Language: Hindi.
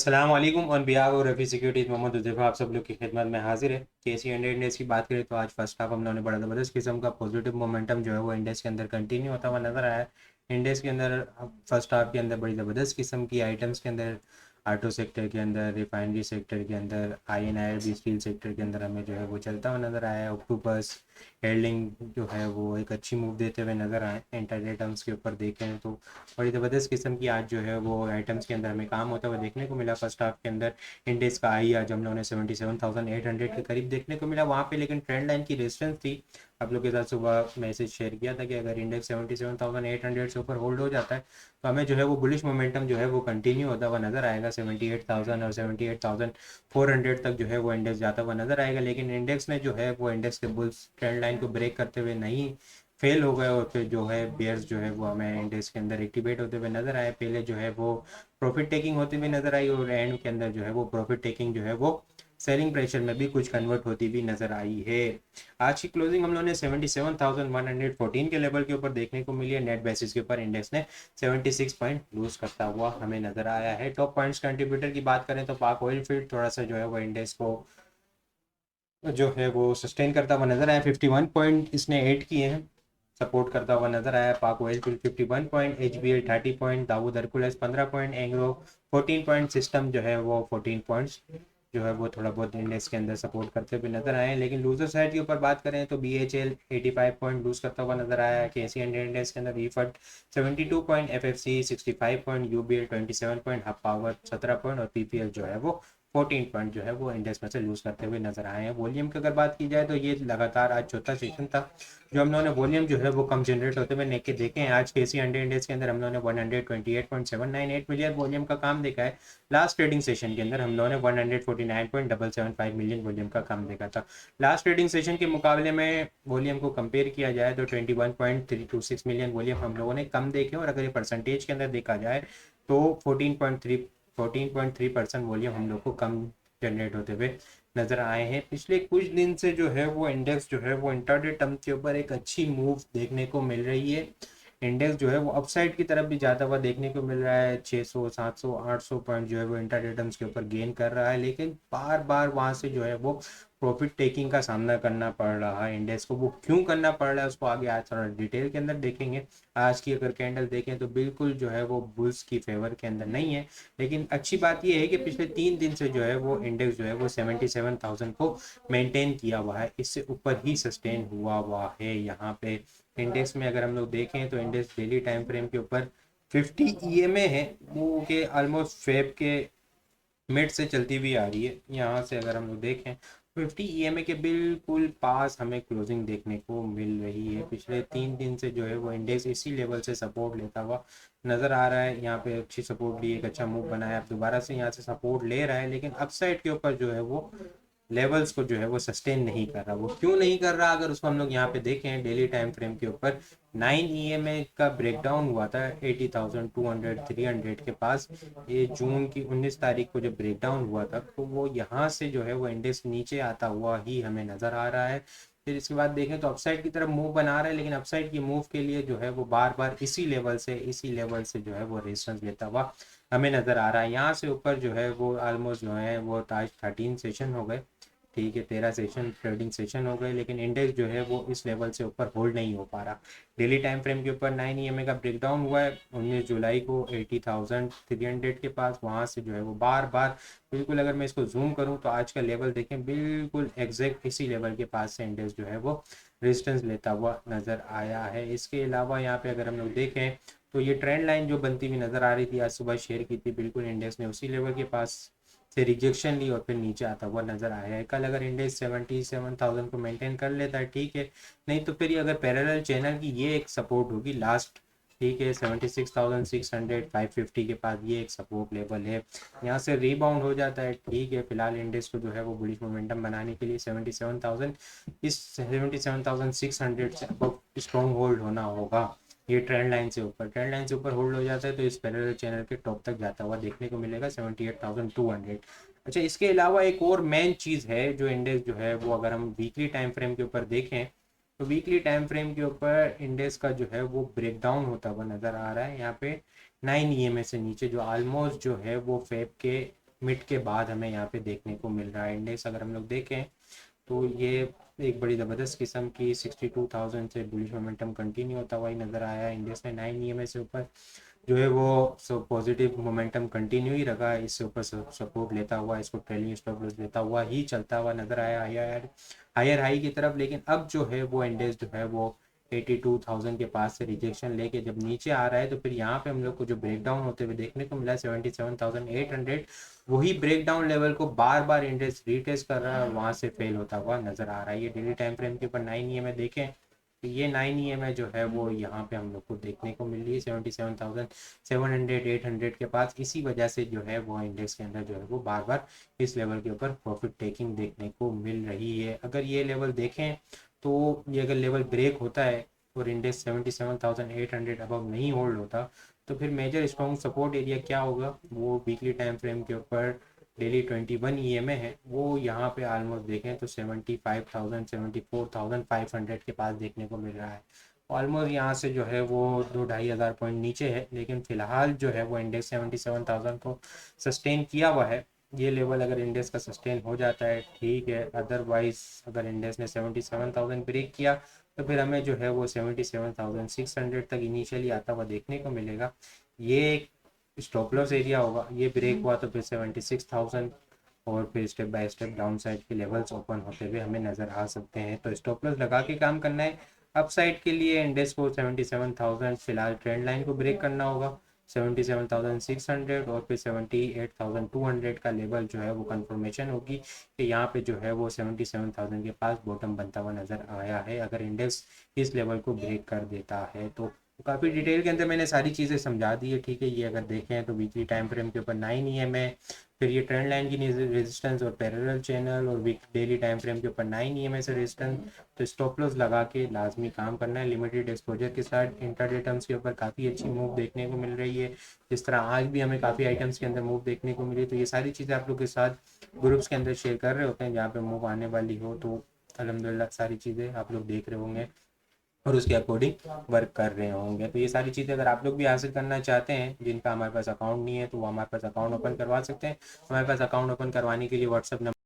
अस्सलाम वालेकुम on behalf of Rafi securities Mohammad Huzaifa आप सब लोग की खिदमत में हाजिर है। केसी हंड्रेड इंडेक्स की बात करें तो आज फर्स्ट हाफ हम लोगों ने बड़ा ज़बरदस्त किस्म का पॉजिटिव मोमेंटम जो है वो इंडेक्स के अंदर कंटिन्यू होता हुआ नज़र आया है। इंडेक्स के अंदर फर्स्ट हाफ के अंदर बड़ी ज़बरदस्त किस्म की आइटम्स के अंदर ऑटो सेक्टर के अंदर, रिफाइनरी सेक्टर के अंदर, INIRB स्टील सेक्टर के अंदर हमें जो है वो चलता हुआ नज़र आया है। ऑक्टोपस हेल्डिंग जो है वो एक अच्छी मूव देते हुए नज़र आए। इंटरडे टर्म्स के ऊपर देखें तो बड़ी ज़बरदस्त किस्म की आज जो है वो आइटम्स के अंदर हमें काम होता हुआ देखने को मिला। फर्स्ट हाफ के अंदर इंडेक्स का आई आज हम लोगों ने 77,800 के करीब देखने को मिला वहाँ पे, लेकिन ट्रेंड लाइन की रेजिस्टेंस थी। आप लोग के साथ सुबह मैसेज शेयर किया था कि अगर इंडेक्स 77,800 से ऊपर होल्ड हो जाता है तो हमें जो है वो बुलिश मोमेंटम जो है वो कंटिन्यू होता हुआ नजर आएगा। 78,000 और 78,400 तक जो है वो इंडेक्स जाता हुआ नजर आएगा, लेकिन इंडेक्स ने जो है वो इंडेक्स के बुल्स ट्रेंड लाइन को ब्रेक करते हुए नहीं फेल हो गए, और फिर जो है बेयर्स जो है वो हमें इंडेक्स के अंदर एक्टिवेट होते हुए नजर आए। पहले जो है वो प्रॉफिट टेकिंग होती हुई नजर आई और एंड के अंदर जो है वो प्रॉफिट टेकिंग जो है वो सेलिंग प्रेशर में भी कुछ कन्वर्ट होती हुई नजर आई है। आज की क्लोजिंग हम लोगों ने 77,114 के लेवल के ऊपर देखने को मिली है। नेट बेसिस के ऊपर इंडेक्स ने 76 पॉइंट लूज करता हुआ हमें नजर आया है। टॉप पॉइंट्स कंट्रीब्यूटर की बात करें तो पाक ऑयल फील्ड थोड़ा सा जो है वो इंडेक्स को जो है वो सस्टेन करता हुआ नजर आया। 51 पॉइंट इसने ऐड किए हैं, सपोर्ट करता हुआ नजर आया। Pak oil field 51 point, HBL 30 point, Dawood Hercules 15 point, Engro 14 point, system जो है वो 14 पॉइंट्स जो है वो थोड़ा बहुत इंडेक्स के अंदर सपोर्ट करते हुए नजर आए हैं। लेकिन लूजर साइड के ऊपर बात करें तो BHL 85 पॉइंट लूज करता हुआ नजर आया है। KC हंड्रेड इंडेक्स के अंदर ईफट 72 point, FFC 65 point, UBL 27 point, hub power 17 point और PPL जो है वो 14 पॉइंट जो है वो इंडेक्स में से लूज करते हुए नजर आए हैं। वॉल्यूम की अगर बात की जाए तो ये लगातार आज चौथा सेशन था जो हम लोगों ने वॉल्यूम जो है वो कम जनरेट होते हुए नेके देखे हैं। आज KC हंड्रेड इंडेक्स के अंदर हम लोगों ने 128.798 मिलियन वॉल्यूम का काम देखा है। लास्ट ट्रेडिंग सेशन के अंदर हम लोगों ने 149.775 मिलियन वॉल्यूम का काम देखा था। लास्ट ट्रेडिंग सेशन के मुकाबले में वॉल्यूम को कंपेयर किया जाए तो 21.326 मिलियन वॉल्यूम हम लोगों ने कम देखे, और अगर ये परसेंटेज के अंदर देखा जाए तो 14.3% वॉल्यूम हम लोग को कम जनरेट होते हुए नजर आए हैं। पिछले कुछ दिन से जो है वो इंडेक्स जो है वो इंटरडे टर्म के ऊपर एक अच्छी मूव देखने को मिल रही है। इंडेक्स जो है वो अपसाइड की तरफ भी जाता हुआ देखने को मिल रहा है। 600 700 800 पॉइंट जो है वो इंटरडे टर्म्स के ऊपर गेन कर रहा है, लेकिन बार बार वहां से जो है वो प्रॉफिट टेकिंग का सामना करना पड़ रहा है इंडेक्स को। वो क्यों करना पड़ रहा है उसको आगे आज थोड़ा डिटेल के अंदर देखेंगे। आज की अगर कैंडल देखें तो बिल्कुल जो है वो बुल्स की फेवर के अंदर नहीं है, लेकिन अच्छी बात यह है कि पिछले 3 दिन से जो है वो इंडेक्स जो है वो 77,000 को मेंटेन किया हुआ है, इससे ऊपर ही सस्टेन हुआ है। यहाँ पे इंडेक्स में अगर हम लोग देखें तो इंडेक्स डेली टाइम फ्रेम के ऊपर 50 EMA है, वो के ऑलमोस्ट फेब के मिड से चलती हुई आ रही है। यहाँ से अगर हम लोग देखें 50 EMA के बिल्कुल पास हमें क्लोजिंग देखने को मिल रही है। पिछले 3 दिन से जो है वो इंडेक्स इसी लेवल से सपोर्ट लेता हुआ नजर आ रहा है। यहाँ पे अच्छी सपोर्ट ली, एक अच्छा मूव बनाया, अब दोबारा से यहाँ से सपोर्ट ले रहा है, लेकिन अपसाइड के ऊपर जो है वो लेवल्स को जो है वो सस्टेन नहीं कर रहा। वो क्यों नहीं कर रहा अगर उसको हम लोग यहाँ पे देखें डेली टाइम फ्रेम के ऊपर 9 EMA का ब्रेकडाउन हुआ था 80,200 300 के पास। ये जून की 19 तारीख को जब ब्रेकडाउन हुआ था तो वो यहाँ से जो है वो इंडेक्स नीचे आता हुआ ही हमें नजर आ रहा है। फिर इसके बाद देखें तो अपसाइड की तरफ मूव बना रहा है, लेकिन अपसाइड की मूव के लिए जो है वो बार बार इसी लेवल से जो है वो रेजिस्टेंस लेता हुआ हमें नजर आ रहा है। यहाँ से ऊपर जो है वो ऑलमोस्ट जो है वो आज 13 सेशन हो गए, ठीक है, 13 सेशन ट्रेडिंग सेशन हो गए, लेकिन इंडेक्स जो है वो इस लेवल से ऊपर होल्ड नहीं हो पा रहा। डेली टाइम फ्रेम के ऊपर 9 EMA का ब्रेकडाउन हुआ है 19 जुलाई को 80,300 के पास। वहाँ से जो है वो बार बार बिल्कुल, अगर मैं इसको जूम करूँ तो आज का लेवल देखें बिल्कुल एग्जैक्ट इसी लेवल के पास से इंडेक्स जो है वो रेजिस्टेंस लेता हुआ नज़र आया है। इसके अलावा यहाँ पे अगर हम लोग देखें तो ये ट्रेंड लाइन जो बनती हुई नज़र आ रही थी, आज सुबह शेयर की थी, बिल्कुल इंडेक्स ने उसी लेवल के पास से रिजेक्शन ली और फिर नीचे आता हुआ नजर आया है। कल अगर इंडेक्स 77,000 को मेंटेन कर लेता है ठीक है, नहीं तो फिर अगर पैरेलल चैनल की ये एक सपोर्ट होगी लास्ट, ठीक है, 76,600 550 के पास ये एक सपोर्ट लेवल है। यहाँ से रीबाउंड हो जाता है ठीक है। फिलहाल इंडेक्स को जो है वो बुलिश मोमेंटम बनाने के लिए 77,000 इस 77,600 से अब स्ट्रॉन्ग होल्ड होना होगा। ये ट्रेंड लाइन से ऊपर होल्ड हो जाता है तो इस पैरेलल चैनल के टॉप तक जाता हुआ देखने को मिलेगा 78,200। अच्छा, इसके अलावा एक और मेन चीज़ है जो इंडेक्स जो है वो अगर हम वीकली टाइम फ्रेम के ऊपर देखें तो वीकली टाइम फ्रेम के ऊपर इंडेक्स का जो है वो ब्रेकडाउन होता हुआ नज़र आ रहा है। यहाँ पे 9 EMA से नीचे जो ऑलमोस्ट जो है वो फेब के मिड के बाद हमें यहाँ पे देखने को मिल रहा है। इंडेक्स अगर हम लोग देखें तो ये एक बड़ी ज़बरदस्त किस्म की 62,000 से बुलिश मोमेंटम कंटिन्यू होता हुआ ही नज़र आया। इंडेक्स ने 9 EMA से ऊपर जो है वो पॉजिटिव मोमेंटम कंटिन्यू ही रखा, इससे ऊपर सपोर्ट लेता हुआ, इसको ट्रेलिंग स्टॉप लॉस लेता हुआ ही चलता हुआ नजर आया हायर हाई की तरफ। लेकिन अब जो है वो इंडेक्स जो है वो 82,000 के पास से रिजेक्शन लेके जब नीचे आ रहा है, तो फिर यहाँ पे हम लोग को जो ब्रेकडाउन होते हुए देखने को मिला है 77,800, वही ब्रेकडाउन लेवल को बार बार इंडेक्स रीटेस्ट कर रहा है और वहां से फेल होता हुआ नजर आ रहा है। ये डेली टाइम फ्रेम के ऊपर 9 EMA देखें तो ये 9 EMA जो है वो यहाँ पे हम लोग को देखने को मिल रही है 77,700 800 के पास। इसी वजह से जो है वो इंडेक्स के अंदर जो है वो बार बार इस लेवल के ऊपर प्रॉफिट टेकिंग देखने को मिल रही है। अगर ये लेवल देखें तो ये अगर लेवल ब्रेक होता है और इंडेक्स 77,800 अबव नहीं होल्ड होता, तो फिर मेजर स्ट्रॉन्ग सपोर्ट एरिया क्या होगा, वो वीकली टाइम फ्रेम के ऊपर डेली 21 EMA है, वो यहाँ पे ऑलमोस्ट देखें तो 75,000 74,500 के पास देखने को मिल रहा है। ऑलमोस्ट यहाँ से जो है वो 2-2,500 पॉइंट नीचे है, लेकिन फिलहाल जो है वो इंडेक्स 77,000 को सस्टेन किया हुआ है। ये लेवल अगर इंडेक्स का सस्टेन हो जाता है ठीक है, अदरवाइज अगर इंडेक्स ने 77,000 ब्रेक किया तो फिर हमें जो है वो 77,600 तक इनिशियली आता हुआ देखने को मिलेगा। ये एक स्टॉप लॉस एरिया होगा, ये ब्रेक हुआ तो फिर 76,000 और फिर step by step down side के लेवल्स ओपन होते हुए हमें नज़र आ सकते हैं। तो स्टॉप लॉस लगा के काम करना है। अप साइड के लिए इंडेक्स को 77,000 फिलहाल ट्रेंड लाइन को ब्रेक करना होगा, 77,600 और फिर 78,200 का लेवल जो है वो कंफर्मेशन होगी कि यहाँ पे जो है वो 77,000 के पास बॉटम बनता हुआ नज़र आया है। अगर इंडेक्स इस लेवल को ब्रेक कर देता है तो काफ़ी डिटेल के अंदर मैंने सारी चीज़ें समझा दी है, ठीक है। ये अगर देखें तो वीकली टाइम फ्रेम के ऊपर 9 EMA, फिर ये ट्रेंड लाइन की रेजिस्टेंस और पैरेलल चैनल, और वीक डेली टाइम फ्रेम के ऊपर 9 EMA से रेजिस्टेंस। तो स्टॉप लॉस लगा के लाजमी काम करना है। लिमिटेड एक्सपोजर के साथ इंट्राडे टर्म्स के ऊपर काफ़ी अच्छी मूव देखने को मिल रही है, जिस तरह आज भी हमें काफ़ी आइटम्स के अंदर मूव देखने को मिली। तो ये सारी चीज़ें आप लोग के साथ ग्रुप्स के अंदर शेयर कर रहे होते हैं जहाँ पे मूव आने वाली हो, तो अल्हम्दुलिल्लाह सारी चीज़ें आप लोग देख रहे होंगे और उसके अकॉर्डिंग वर्क कर रहे होंगे। तो ये सारी चीज़ें अगर आप लोग भी हासिल करना चाहते हैं, जिनका हमारे पास अकाउंट नहीं है, तो वो हमारे पास अकाउंट ओपन करवा सकते हैं। हमारे पास अकाउंट ओपन करवाने के लिए व्हाट्सअप नंबर